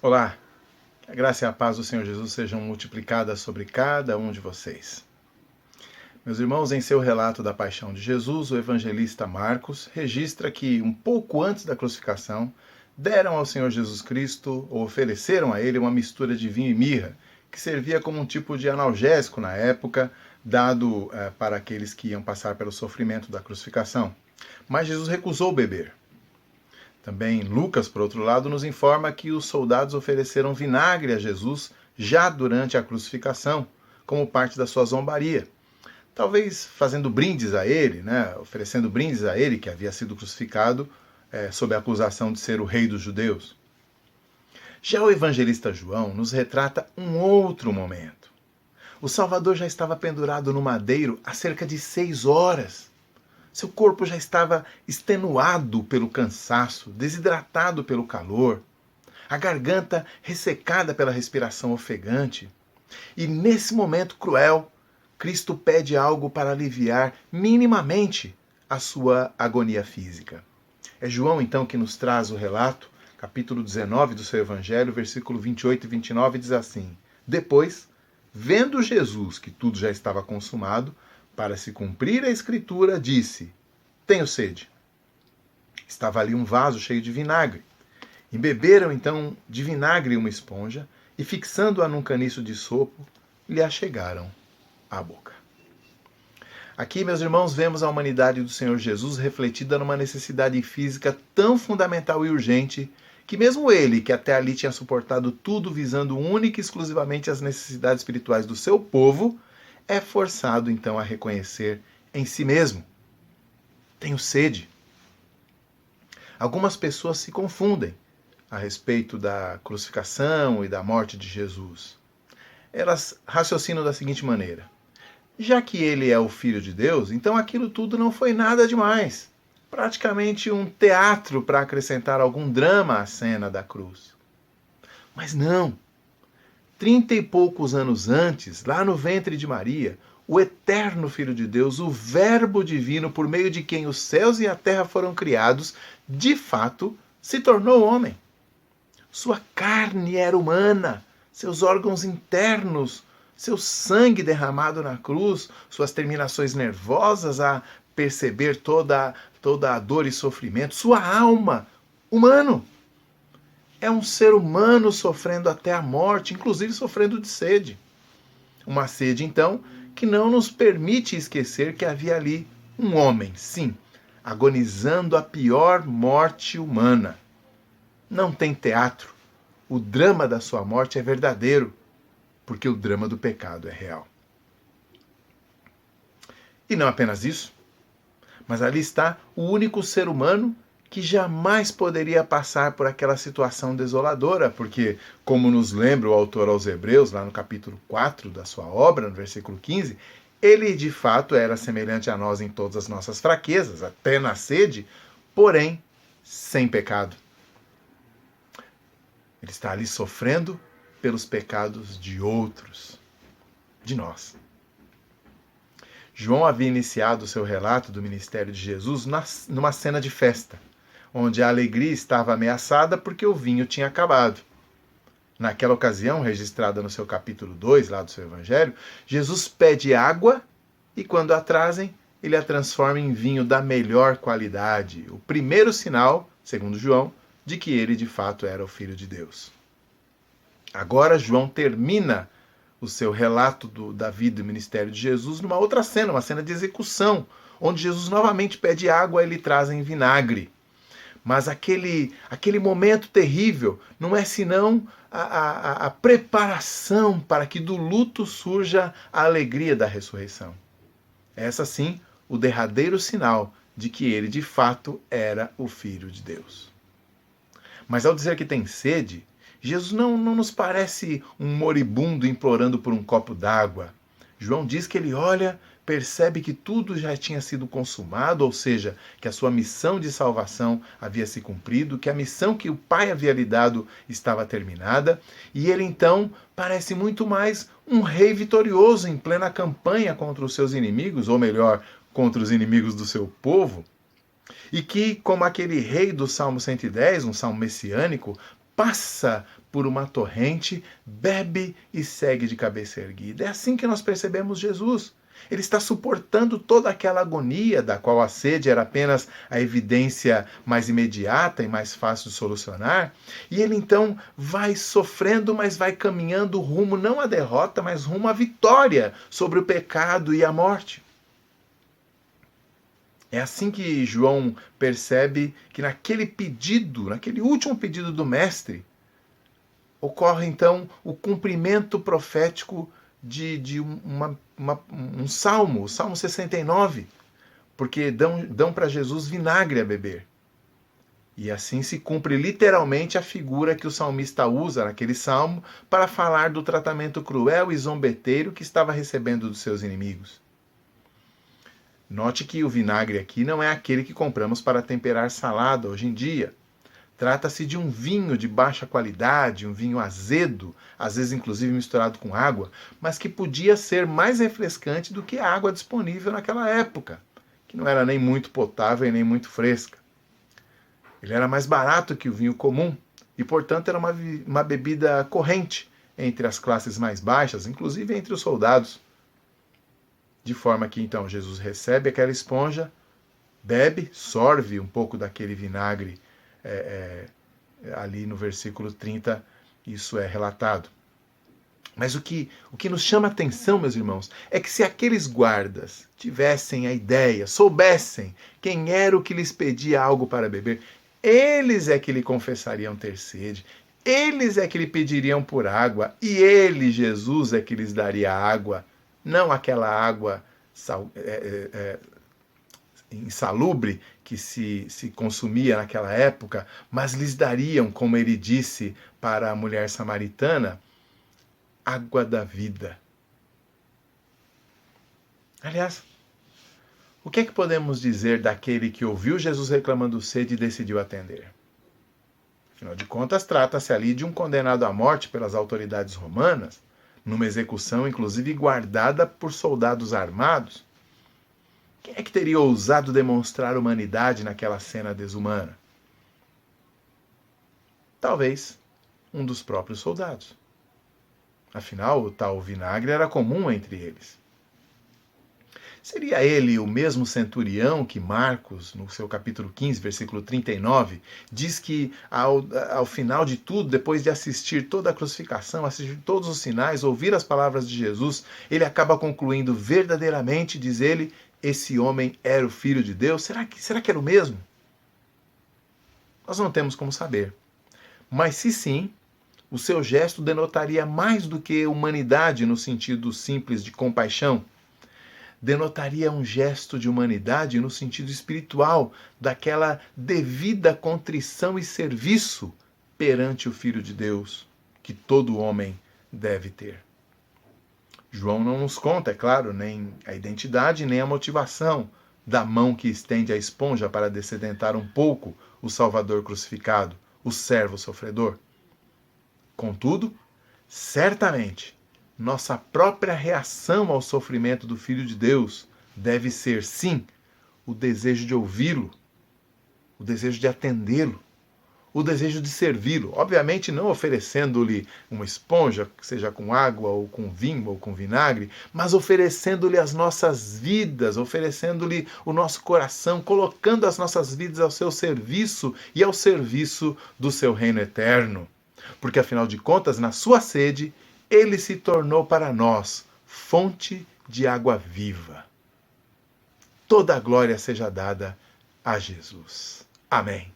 Olá, que a graça e a paz do Senhor Jesus sejam multiplicadas sobre cada um de vocês. Meus irmãos, em seu relato da paixão de Jesus, o evangelista Marcos registra que, um pouco antes da crucificação, deram ao Senhor Jesus Cristo, ou ofereceram a ele, uma mistura de vinho e mirra, que servia como um tipo de analgésico na época, dado para aqueles que iam passar pelo sofrimento da crucificação. Mas Jesus recusou beber. Também Lucas, por outro lado, nos informa que os soldados ofereceram vinagre a Jesus já durante a crucificação, como parte da sua zombaria. Talvez fazendo brindes a ele, oferecendo brindes a ele, que havia sido crucificado sob a acusação de ser o rei dos judeus. Já o evangelista João nos retrata um outro momento. O Salvador já estava pendurado no madeiro há cerca de 6 horas. Seu corpo já estava extenuado pelo cansaço, desidratado pelo calor, a garganta ressecada pela respiração ofegante. E nesse momento cruel, Cristo pede algo para aliviar minimamente a sua agonia física. É João, então, que nos traz o relato, capítulo 19 do seu Evangelho, versículo 28 e 29, diz assim: Depois, vendo Jesus que tudo já estava consumado, para se cumprir a Escritura, disse: Tenho sede. Estava ali um vaso cheio de vinagre. Embeberam então de vinagre uma esponja e, fixando-a num caniço de sopo, lhe achegaram à boca. Aqui, meus irmãos, vemos a humanidade do Senhor Jesus refletida numa necessidade física tão fundamental e urgente que mesmo ele, que até ali tinha suportado tudo visando única e exclusivamente as necessidades espirituais do seu povo, é forçado então a reconhecer em si mesmo: tenho sede. Algumas pessoas se confundem a respeito da crucificação e da morte de Jesus. Elas raciocinam da seguinte maneira: já que ele é o Filho de Deus, então aquilo tudo não foi nada demais. Praticamente um teatro para acrescentar algum drama à cena da cruz. Mas não. 30 e poucos anos antes, lá no ventre de Maria, o eterno Filho de Deus, o Verbo divino, por meio de quem os céus e a terra foram criados, de fato se tornou homem. Sua carne era humana, seus órgãos internos, seu sangue derramado na cruz, suas terminações nervosas a perceber toda a dor e sofrimento, sua alma, humano. É um ser humano sofrendo até a morte, inclusive sofrendo de sede. Uma sede, então, que não nos permite esquecer que havia ali um homem, sim, agonizando a pior morte humana. Não tem teatro. O drama da sua morte é verdadeiro, porque o drama do pecado é real. E não apenas isso, mas ali está o único ser humano que jamais poderia passar por aquela situação desoladora, porque, como nos lembra o autor aos Hebreus, lá no capítulo 4 da sua obra, no versículo 15, ele de fato era semelhante a nós em todas as nossas fraquezas, até na sede, porém sem pecado. Ele está ali sofrendo pelos pecados de outros, de nós. João havia iniciado o seu relato do ministério de Jesus numa cena de festa, onde a alegria estava ameaçada porque o vinho tinha acabado. Naquela ocasião, registrada no seu capítulo 2, lá do seu Evangelho, Jesus pede água e, quando a trazem, ele a transforma em vinho da melhor qualidade. O primeiro sinal, segundo João, de que ele de fato era o Filho de Deus. Agora, João termina o seu relato da vida e do ministério de Jesus numa outra cena, uma cena de execução, onde Jesus novamente pede água e lhe trazem vinagre. Mas aquele momento terrível não é senão a preparação para que do luto surja a alegria da ressurreição. Essa sim, o derradeiro sinal de que ele de fato era o Filho de Deus. Mas ao dizer que tem sede, Jesus não nos parece um moribundo implorando por um copo d'água. João diz que ele olha, percebe que tudo já tinha sido consumado, ou seja, que a sua missão de salvação havia se cumprido, que a missão que o Pai havia lhe dado estava terminada, e ele então parece muito mais um rei vitorioso em plena campanha contra os seus inimigos, ou melhor, contra os inimigos do seu povo, e que, como aquele rei do Salmo 110, um salmo messiânico, passa por uma torrente, bebe e segue de cabeça erguida. É assim que nós percebemos Jesus. Ele está suportando toda aquela agonia, da qual a sede era apenas a evidência mais imediata e mais fácil de solucionar. E ele então vai sofrendo, mas vai caminhando rumo não à derrota, mas rumo à vitória sobre o pecado e a morte. É assim que João percebe que naquele pedido, naquele último pedido do Mestre, ocorre então o cumprimento profético de um salmo, o Salmo 69, porque dão para Jesus vinagre a beber. E assim se cumpre literalmente a figura que o salmista usa naquele salmo para falar do tratamento cruel e zombeteiro que estava recebendo dos seus inimigos. Note que o vinagre aqui não é aquele que compramos para temperar salada hoje em dia. Trata-se de um vinho de baixa qualidade, um vinho azedo, às vezes inclusive misturado com água, mas que podia ser mais refrescante do que a água disponível naquela época, que não era nem muito potável e nem muito fresca. Ele era mais barato que o vinho comum e, portanto, era uma bebida corrente entre as classes mais baixas, inclusive entre os soldados. De forma que, então, Jesus recebe aquela esponja, bebe, sorve um pouco daquele vinagre. Ali no versículo 30, isso é relatado. Mas o que nos chama a atenção, meus irmãos, é que se aqueles guardas tivessem a ideia, soubessem quem era o que lhes pedia algo para beber, eles é que lhe confessariam ter sede, eles é que lhe pediriam por água, e ele, Jesus, é que lhes daria água, não aquela água insalubre que se consumia naquela época, mas lhes dariam, como ele disse para a mulher samaritana, água da vida. Aliás, o que é que podemos dizer daquele que ouviu Jesus reclamando sede e decidiu atender? Afinal de contas, trata-se ali de um condenado à morte pelas autoridades romanas, numa execução inclusive guardada por soldados armados. Quem é que teria ousado demonstrar humanidade naquela cena desumana? Talvez um dos próprios soldados. Afinal, o tal vinagre era comum entre eles. Seria ele o mesmo centurião que Marcos, no seu capítulo 15, versículo 39, diz que ao final de tudo, depois de assistir toda a crucificação, assistir todos os sinais, ouvir as palavras de Jesus, ele acaba concluindo verdadeiramente, diz ele, esse homem era o Filho de Deus? Será que era o mesmo? Nós não temos como saber. Mas se sim, o seu gesto denotaria mais do que humanidade no sentido simples de compaixão. Denotaria um gesto de humanidade no sentido espiritual, daquela devida contrição e serviço perante o Filho de Deus, que todo homem deve ter. João não nos conta, é claro, nem a identidade, nem a motivação da mão que estende a esponja para descedentar um pouco o Salvador crucificado, o servo sofredor. Contudo, certamente, nossa própria reação ao sofrimento do Filho de Deus deve ser, sim, o desejo de ouvi-lo, o desejo de atendê-lo, o desejo de servi-lo. Obviamente não oferecendo-lhe uma esponja, seja com água ou com vinho ou com vinagre, mas oferecendo-lhe as nossas vidas, oferecendo-lhe o nosso coração, colocando as nossas vidas ao seu serviço e ao serviço do seu reino eterno. Porque, afinal de contas, na sua sede, ele se tornou para nós fonte de água viva. Toda a glória seja dada a Jesus. Amém.